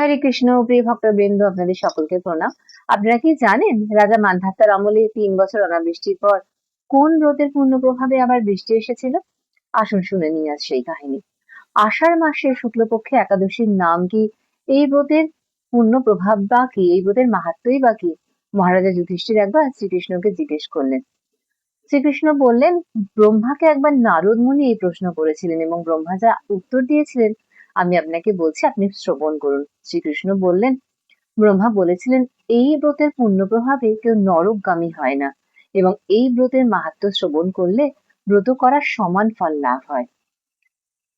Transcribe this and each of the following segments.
হরে কৃষ্ণ। প্রিয় ভক্তবৃন্দ, আপনাদের সকলকে প্রণাম। আপনারা কি জানেন রাজা মান্ধাতার আমলে 3 বছর অনাবৃষ্টির পর কোন ব্রতের পূর্ণ প্রভাবে আবার বৃষ্টি এসেছিল? আসুন শুনে নিই আজ সেই কাহিনী। আষাঢ় মাসের শুক্লপক্ষে একাদশীর নাম কি? এই ব্রতের পূর্ণ প্রভাব বা কি? এই ব্রতের মাহাত্ম্যই বা কি? মহারাজা যুধিষ্ঠির একবার শ্রীকৃষ্ণকে জিজ্ঞেস করলেন। শ্রীকৃষ্ণ বললেন, ব্রহ্মাকে একবার নারদ মুনি এই প্রশ্ন করেছিলেন এবং ব্রহ্মা যা উত্তর দিয়েছিলেন আমি আপনাকে বলছি, আপনি শ্রবণ করুন। শ্রীকৃষ্ণ বললেন, ব্রহ্মা বলেছিলেন, এই ব্রতের পুণ্য প্রভাবে কেউ নরকগামী হয় না এবং এই ব্রতের মাহাত্ম্য শ্রবণ করলে ব্রত করার সমান ফল লাভ হয়।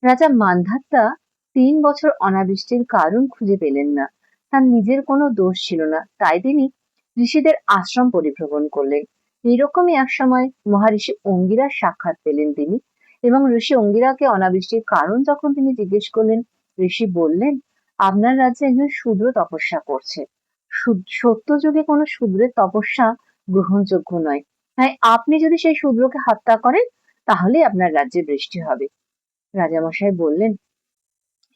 রাজা মান্ধাতা 3 বছর অনাবৃষ্টির কারণ খুঁজে পেলেন না। তার নিজের কোনো দোষ ছিল না, তাই তিনি ঋষিদের আশ্রম পরিভ্রমণ করলেন। এইরকমই এক সময় মহারিষি অঙ্গিরার সাক্ষাৎ পেলেন তিনি, এবং ঋষি অঙ্গিরাকে অনাবৃষ্টির কারণ যখন তিনি জিজ্ঞেস করলেন, ঋষি বললেন, আপনার রাজ্যে একজন শূদ্র তপস্যা করছে। সত্য যুগে কোনো শূদ্রের তপস্যা গ্রহণযোগ্য নয়, তাই আপনি যদি সেই শূদ্রকে হত্যা করেন তাহলে আপনার রাজ্যে বৃষ্টি হবে। রাজামশাই বললেন,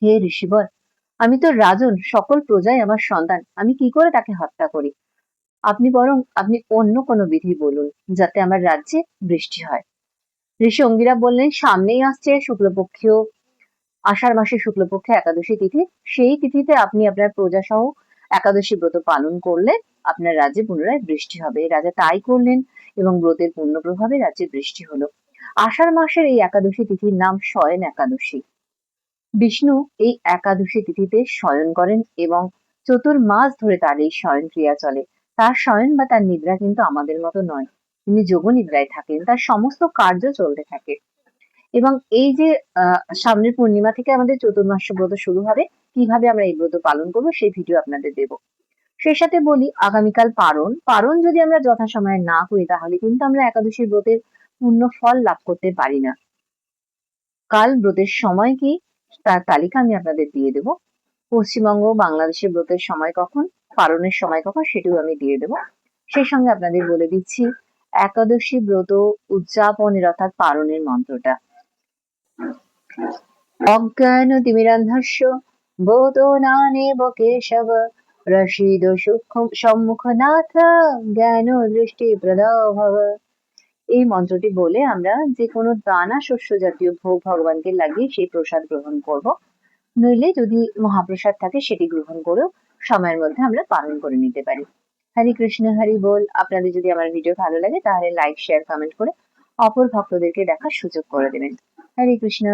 হে ঋষিবর, আমি তো রাজন, সকল প্রজাই আমার সন্তান, আমি কি করে তাকে হত্যা করি? আপনি অন্য কোনো বিধি বলুন যাতে আমার রাজ্যে বৃষ্টি হয়। ঋষি অঙ্গিরা বললেন, সামনেই আসছে শুক্লপক্ষীয় আষাঢ় মাসের শুক্লপক্ষে একাদশী তিথি। সেই তিথিতে আপনি আপনার প্রজা সহ একাদশী ব্রত পালন করলে আপনার রাজ্যে পুনরায় বৃষ্টি হবে। রাজা তাই করলেন এবং ব্রতের পূর্ণ প্রভাবে রাজ্যে বৃষ্টি হলো। আষাঢ় মাসের এই একাদশী তিথির নাম শয়ন একাদশী। বিষ্ণু এই একাদশী তিথিতে শয়ন করেন এবং চতুর্মাস ধরে তার এই শয়ন ক্রিয়া চলে। তার শয়ন বা তার নিদ্রা কিন্তু আমাদের মতো নয়, তিনি যোগ নিদ্রায় থাকেন, তার সমস্ত কার্য চলতে থাকে। এবং এই যে সামনের পূর্ণিমা থেকে আমাদের চতুর্মাস ব্রত শুরু হবে, কিভাবে আমরা এই ব্রত পালন করবো সেই ভিডিও আপনাদের দেব। সেই সাথে বলি, আগামীকাল পারণ যদি আমরা যথাসময়ে না করি তাহলে কিন্তু আমরা একাদশীর ব্রতের পূর্ণ ফল লাভ করতে পারি না। কাল ব্রতের সময় কি তার তালিকা আমি আপনাদের দিয়ে দেব। পশ্চিমবঙ্গ বাংলাদেশের ব্রতের সময় কখন, পারণের সময় কখন, সেটিও আমি দিয়ে দেব। সেই সঙ্গে আপনাদের বলে দিচ্ছি একাদশী ব্রত উদযাপনের অর্থাৎ পারণের মন্ত্রটা। অজ্ঞান তিমিরান্ধস্য বোধো নানেব কেশব রসিদ সূক্ষ্ম সম্মুখনাথ জ্ঞান দৃষ্টি প্রদাও ভব। এই মন্ত্রটি বলে আমরা যে কোনো দানা শস্য জাতীয় ভোগ ভগবানকে লাগিয়ে সেই প্রসাদ গ্রহণ করব। নইলে যদি মহাপ্রসাদ থাকে সেটি গ্রহণ করেও সময়ের মধ্যে আমরা পালন করে নিতে পারি। হরে কৃষ্ণ, হরি বল। আপনাদের যদি আমার ভিডিও ভালো লাগে তাহলে লাইক, শেয়ার, কমেন্ট করে অপর ভক্তদেরকে দেখার সুযোগ করে দেবেন। হরে কৃষ্ণ।